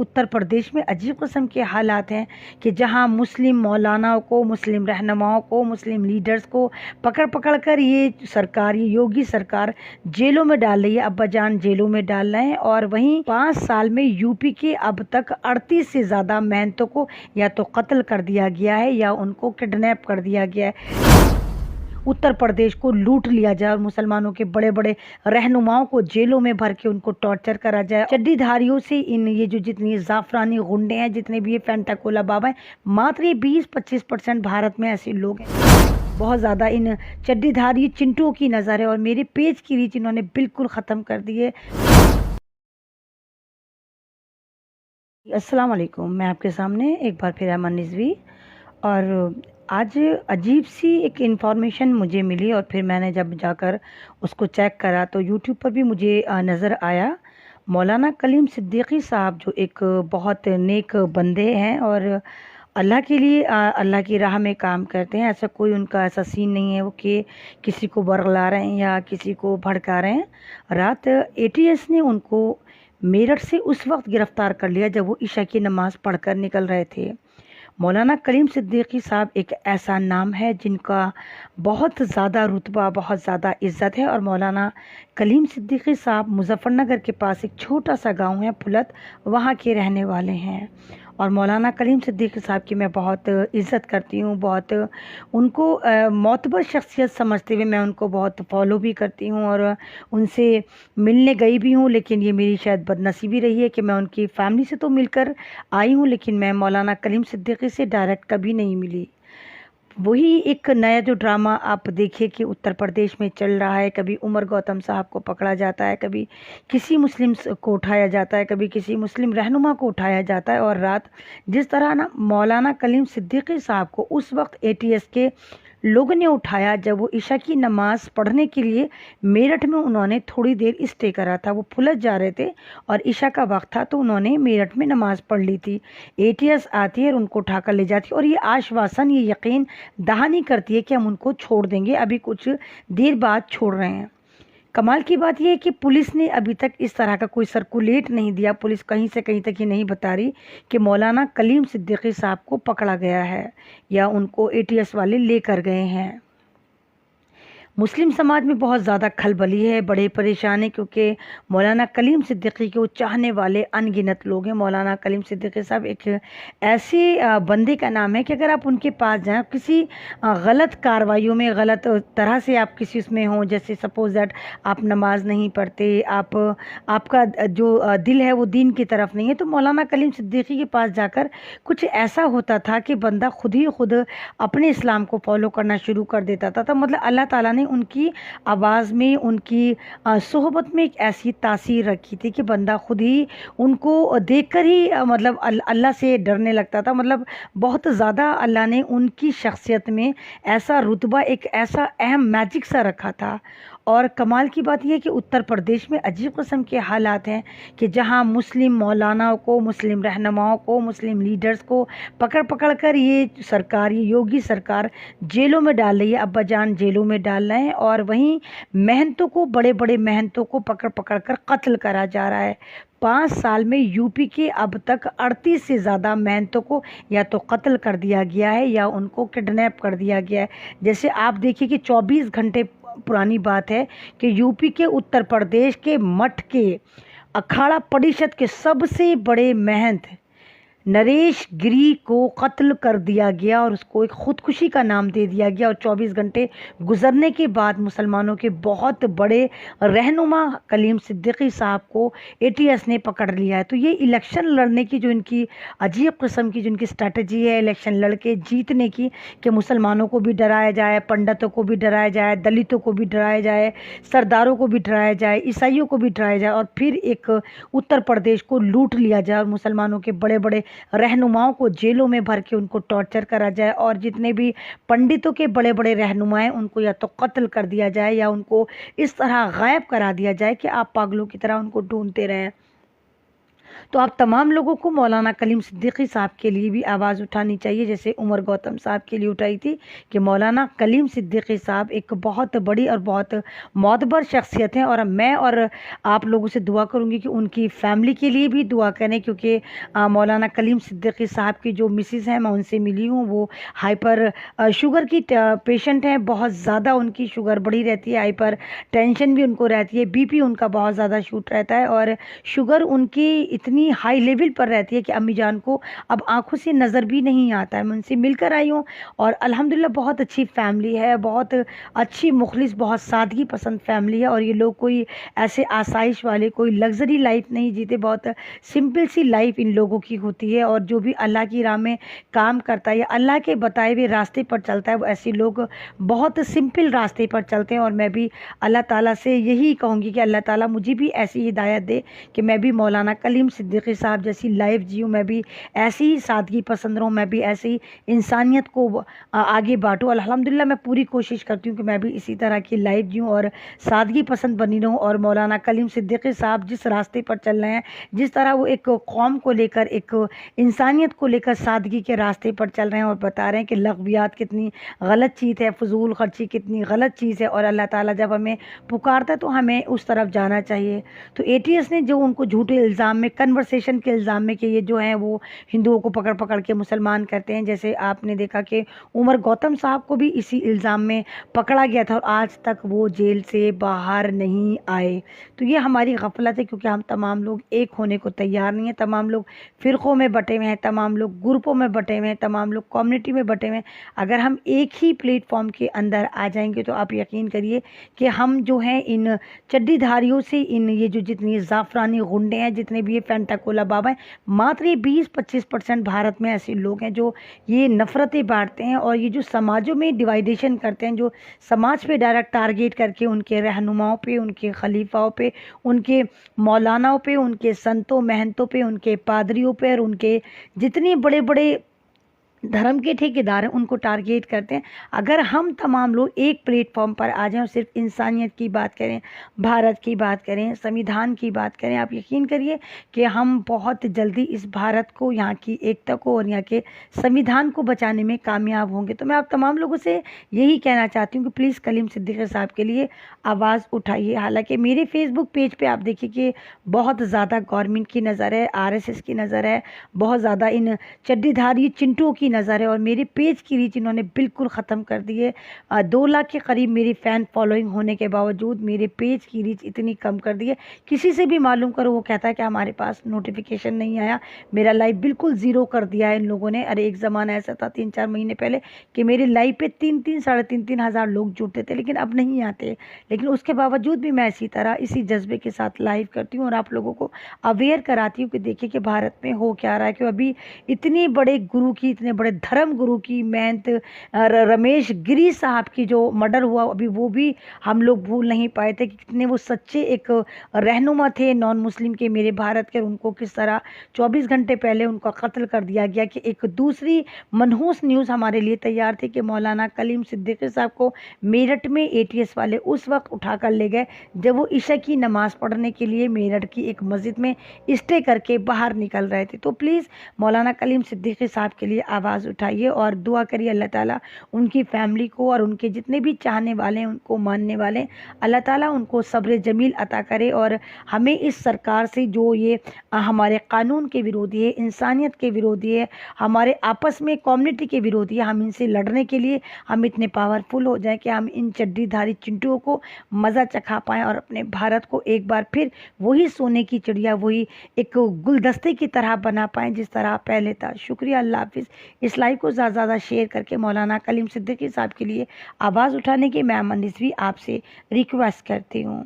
उत्तर प्रदेश में अजीब किस्म के हालात हैं कि जहां मुस्लिम मौलानाओं को, मुस्लिम रहनुमाओं को, मुस्लिम लीडर्स को पकड़ पकड़ कर ये सरकार, ये योगी सरकार जेलों में डाल रही है। अब्बाजान जेलों में डाल रहे हैं। और वहीं 5 साल में यूपी के अब तक 38 से ज़्यादा मेहनतों को या तो कत्ल कर दिया गया है या उनको किडनैप कर दिया गया है। उत्तर प्रदेश को लूट लिया जाए और मुसलमानों के बड़े बड़े रहनुमाओं को जेलों में भर के उनको टॉर्चर करा जाए। चड्डीधारियों से इन ये जो जितनी जाफरानी गुंडे हैं, जितने भी ये फेंटाकोला बाबा हैं, मात्र ये 20-25% भारत में ऐसे लोग हैं। बहुत ज़्यादा इन चड्डीधारी चिंटुओं की नज़र है और मेरे पेज की रीच इन्होंने बिल्कुल ख़त्म कर दी है। अस्सलाम वालेकुम, मैं आपके सामने एक बार फिर अमन रिजवी। और आज अजीब सी एक इन्फॉर्मेशन मुझे मिली और फिर मैंने जब जाकर उसको चेक करा तो यूट्यूब पर भी मुझे नज़र आया। मौलाना कलीम सिद्दीकी साहब जो एक बहुत नेक बंदे हैं और अल्लाह के लिए अल्लाह की राह में काम करते हैं। ऐसा कोई उनका ऐसा सीन नहीं है वो कि किसी को बरगला रहे हैं या किसी को भड़का रहे हैं। रात एटीएस ने उनको मेरठ से उस वक्त गिरफ़्तार कर लिया जब वो ईशा की नमाज़ पढ़कर निकल रहे थे। मौलाना कलीम सिद्दीकी साहब एक ऐसा नाम है जिनका बहुत ज़्यादा रुतबा, बहुत ज़्यादा इज़्ज़त है। और मौलाना कलीम सिद्दीकी साहब मुजफ्फरनगर के पास एक छोटा सा गांव है पुलत, वहाँ के रहने वाले हैं। और मौलाना कलीम सिद्दीकी साहब की मैं बहुत इज़्ज़त करती हूँ, बहुत उनको मोतबर शख्सियत समझते हुए मैं उनको बहुत फॉलो भी करती हूँ और उनसे मिलने गई भी हूँ। लेकिन ये मेरी शायद बदनसीबी रही है कि मैं उनकी फैमिली से तो मिलकर आई हूँ, लेकिन मैं मौलाना कलीम सिद्दीकी से डायरेक्ट कभी नहीं मिली। वही एक नया जो ड्रामा आप देखिए कि उत्तर प्रदेश में चल रहा है, कभी उमर गौतम साहब को पकड़ा जाता है, कभी किसी मुस्लिम को उठाया जाता है, कभी किसी मुस्लिम रहनुमा को उठाया जाता है। और रात जिस तरह ना मौलाना कलीम सिद्दीकी साहब को उस वक्त एटीएस के लोगों ने उठाया जब वो ईशा की नमाज़ पढ़ने के लिए मेरठ में उन्होंने थोड़ी देर स्टे करा था। वो फुलत जा रहे थे और ईशा का वक्त था तो उन्होंने मेरठ में नमाज़ पढ़ ली थी। एटीएस आती है और उनको उठाकर ले जाती है और ये आश्वासन, ये यकीन दहानी करती है कि हम उनको छोड़ देंगे, अभी कुछ देर बाद छोड़ रहे हैं। कमाल की बात यह है कि पुलिस ने अभी तक इस तरह का कोई सर्कुलेट नहीं दिया। पुलिस कहीं से कहीं तक ये नहीं बता रही कि मौलाना कलीम सिद्दीकी साहब को पकड़ा गया है या उनको एटीएस वाले लेकर गए हैं। मुस्लिम समाज में बहुत ज़्यादा खलबली है, बड़े परेशान हैं क्योंकि मौलाना कलीम सिद्दीकी के वो चाहने वाले अनगिनत लोग हैं। मौलाना कलीम सिद्दीकी साहब एक ऐसे बंदे का नाम है कि अगर आप उनके पास जाएं, किसी गलत कार्रवाइयों में, गलत तरह से आप किसी उसमें हों, जैसे सपोज दैट आप नमाज नहीं पढ़ते, आपका जो दिल है वो दीन की तरफ नहीं है, तो मौलाना कलीम सिद्दीकी के पास जाकर कुछ ऐसा होता था कि बंदा खुद ही खुद अपने इस्लाम को फॉलो करना शुरू कर देता था। तो मतलब अल्लाह ताला ने उनकी आवाज़ में, उनकी सोहबत में एक ऐसी तासीर रखी थी कि बंदा खुद ही उनको देखकर ही मतलब अल्लाह से डरने लगता था। मतलब बहुत ज़्यादा अल्लाह ने उनकी शख्सियत में ऐसा रुतबा, एक ऐसा अहम मैजिक सा रखा था। और कमाल की बात यह कि उत्तर प्रदेश में अजीब किस्म के हालात हैं कि जहां मुस्लिम मौलानाओं को, मुस्लिम रहनुमाओं को, मुस्लिम लीडर्स को पकड़ पकड़ कर ये सरकार, ये योगी सरकार जेलों में डाल रही है। अब्बाजान जेलों में डाल रहे हैं और वहीं मेहनतों को, बड़े बड़े मेहनतों को पकड़ पकड़ कर कत्ल करा जा रहा है। 5 साल में यूपी के अब तक 38 से ज़्यादा मेहनतों को या तो कत्ल कर दिया गया है या उनको किडनैप कर दिया गया है। जैसे आप देखिए कि 24 घंटे पुरानी बात है कि यूपी के उत्तर प्रदेश के मठ के अखाड़ा परिषद के सबसे बड़े महंत नरेश गिरी को कत्ल कर दिया गया और उसको एक खुदकुशी का नाम दे दिया गया। और 24 घंटे गुजरने के बाद मुसलमानों के बहुत बड़े रहनुमा कलीम सिद्दीकी साहब को एटीएस ने पकड़ लिया है। तो ये इलेक्शन लड़ने की जो इनकी अजीब किस्म की जो इनकी स्ट्रैटेजी है इलेक्शन लड़के जीतने की, कि मुसलमानों को भी डराया जाए, पंडितों को भी डराया जाए, दलितों को भी डराया जाए, सरदारों को भी डराया जाए, ईसाइयों को भी डराया जाए और फिर एक उत्तर प्रदेश को लूट लिया जाए और मुसलमानों के बड़े बड़े रहनुमाओं को जेलों में भर के उनको टॉर्चर करा जाए और जितने भी पंडितों के बड़े बड़े रहनुमाएं उनको या तो कत्ल कर दिया जाए या उनको इस तरह गायब करा दिया जाए कि आप पागलों की तरह उनको ढूंढते रहें। तो आप तमाम लोगों को मौलाना कलीम सिद्दीकी साहब के लिए भी आवाज़ उठानी चाहिए, जैसे उमर गौतम साहब के लिए उठाई थी कि मौलाना कलीम सिद्दीकी साहब एक बहुत बड़ी और बहुत मोतबर शख्सियत हैं, और मैं और आप लोगों से दुआ करूंगी कि उनकी फैमिली के लिए भी दुआ करें, क्योंकि मौलाना कलीम सिद्दीकी साहब की जो मिसिज़ हैं, मैं उनसे मिली हूँ, वो हाइपर शुगर की पेशेंट हैं, बहुत ज़्यादा उनकी शुगर बढ़ी रहती है, हाइपर टेंशन भी उनको रहती है, बीपी उनका बहुत ज़्यादा शूट रहता है, और शुगर उनकी इतनी हाई लेवल पर रहती है कि अम्मी जान को अब आंखों से नज़र भी नहीं आता है। मैं उनसे मिलकर आई हूँ और अल्हम्दुलिल्लाह बहुत अच्छी फैमिली है, बहुत अच्छी मुखलिस, बहुत सादगी पसंद फैमिली है, और ये लोग कोई ऐसे आसाइश वाले, कोई लग्जरी लाइफ नहीं जीते, बहुत सिंपल सी लाइफ इन लोगों की होती है, और जो भी अल्लाह की राह में काम करता है या अल्लाह के बताए हुए रास्ते पर चलता है, वो ऐसे लोग बहुत सिंपल रास्ते पर चलते हैं। और मैं भी अल्लाह ताला से यही कहूँगी कि अल्लाह ताला मुझे भी ऐसी हिदायत दे कि मैं भी मौलाना कलीम सिद्दीकी साहब जैसी लाइफ जीऊँ, मैं भी ऐसी ही सादगी पसंद रहूँ, मैं भी ऐसी ही इंसानियत को आगे बांटूँ। अल्हम्दुलिल्लाह मैं पूरी कोशिश करती हूँ कि मैं भी इसी तरह की लाइफ जीऊँ और सादगी पसंद बनी रहूँ। और मौलाना कलीम सिद्दीकी साहब जिस रास्ते पर चल रहे हैं, जिस तरह वो एक कौम को लेकर, एक इंसानियत को लेकर सादगी के रास्ते पर चल रहे हैं, और बता रहे हैं कि लग़वियात कितनी गलत चीज़ है, फजूल खर्ची कितनी गलत चीज़ है, और अल्लाह ताला जब हमें पुकारता है तो हमें उस तरफ जाना चाहिए। तो एटीएस ने जो उनको झूठे इल्ज़ाम में, कन्वर्सेशन के इल्ज़ाम में कि ये जो हैं वो हिंदुओं को पकड़ पकड़ के मुसलमान करते हैं, जैसे आपने देखा कि उमर गौतम साहब को भी इसी इल्ज़ाम में पकड़ा गया था और आज तक वो जेल से बाहर नहीं आए। तो ये हमारी गफलत है, क्योंकि हम तमाम लोग एक होने को तैयार नहीं हैं, तमाम लोग फ़िरक़ों में बटे हुए हैं, तमाम लोग ग्रुपों में बटे हुए हैं, तमाम लोग कम्युनिटी में बटे हुए हैं। अगर हम एक ही प्लेटफॉर्म के अंदर आ जाएंगे तो आप यकीन करिए कि हम जो हैं इन चड्डीधारियों से, इन ये जो जितनी ज़ाफ़रानी गुंडे हैं, जितने भी ये फेंटाकोला बाबा हैं, मात्र ये 20-25% भारत में ऐसे लोग हैं जो ये नफ़रतें बांटते हैं और ये जो समाजों में डिवाइडेशन करते हैं, जो समाज पे डायरेक्ट टारगेट करके उनके रहनुमाओं पे, उनके खलीफाओं पे, उनके मौलानाओं पे, उनके संतों महंतों पे, उनके पादरियों पे, और उनके जितने बड़े बड़े धर्म के ठेकेदार हैं उनको टारगेट करते हैं। अगर हम तमाम लोग एक प्लेटफॉर्म पर आ जाएं और सिर्फ इंसानियत की बात करें, भारत की बात करें, संविधान की बात करें, आप यकीन करिए कि हम बहुत जल्दी इस भारत को, यहाँ की एकता को और यहाँ के संविधान को बचाने में कामयाब होंगे। तो मैं आप तमाम लोगों से यही कहना चाहती हूँ कि प्लीज़ कलीम सिद्दीकी साहब के लिए आवाज़ उठाइए। हालांकि मेरे फेसबुक पेज पे आप देखिए कि बहुत ज़्यादा गवर्नमेंट की नज़र है, आरएसएस की नज़र है, बहुत ज़्यादा इन चड्डीधारी चिंटुओं की नज़र है, और मेरे पेज की रीच इन्होंने बिल्कुल ख़त्म कर दी है। 2 लाख के करीब मेरी फ़ैन फॉलोइंग होने के बावजूद मेरे पेज की रीच इतनी कम कर दी है, किसी से भी मालूम करो वो कहता है कि हमारे पास नोटिफिकेशन नहीं आया, मेरा लाइव बिल्कुल ज़ीरो कर दिया है इन लोगों ने। अरे एक ज़माना ऐसा था 3-4 महीने पहले कि मेरे लाइव पे 3-3 साढ़े 3-3 हज़ार लोग जुड़ते थे, लेकिन अब नहीं आते। लेकिन उसके बावजूद भी मैं इसी तरह, इसी जज्बे के साथ लाइव करती हूँ और आप लोगों को अवेयर कराती हूँ कि देखिए कि भारत में हो क्या रहा है, कि अभी इतने बड़े गुरु की, इतने बड़े धर्म गुरु की, महंत रमेश गिरी साहब की जो मर्डर हुआ, अभी वो भी हम लोग भूल नहीं पाए थे कि कितने वो सच्चे एक रहनुमा थे नॉन मुस्लिम के, मेरे भारत के। उनको किस तरह 24 घंटे पहले उनका कत्ल कर दिया गया, कि एक दूसरी मनहूस न्यूज़ हमारे लिए तैयार थी कि मौलाना कलीम सिद्दीकी साहब को मेरठ में एटीएस वाले उस वक्त उठा कर ले गए जब वो ईशा की नमाज़ पढ़ने के लिए मेरठ की एक मस्जिद में स्टे करके बाहर निकल रहे थे। तो प्लीज़ मौलाना कलीम सिद्दीकी साहब के लिए आवाज़ उठाइए और दुआ करिए अल्लाह ताला उनकी फैमिली को और उनके जितने भी चाहने वाले हैं, उनको मानने वाले हैं, अल्लाह ताला उनको सब्र जमील अता करे। और हमें इस सरकार से, जो ये हमारे कानून के विरोधी है, इंसानियत के विरोधी है, हमारे आपस में कम्युनिटी के विरोधी है, हम इनसे लड़ने के लिए हम इतने पावरफुल हो जाएं कि हम इन चड्डीधारी चिंटुओं को मज़ा चखा पाएँ और अपने भारत को एक बार फिर वही सोने की चिड़िया, वही एक गुलदस्ते की तरह बना पाएँ जिस तरह पहले था। शुक्रिया, अल्लाह हाफिज़। इस लाइव को ज़्यादा ज़्यादा शेयर करके मौलाना कलीम सिद्दीकी साहब के लिए आवाज़ उठाने की मैं अमन रिज़वी आपसे रिक्वेस्ट करती हूँ।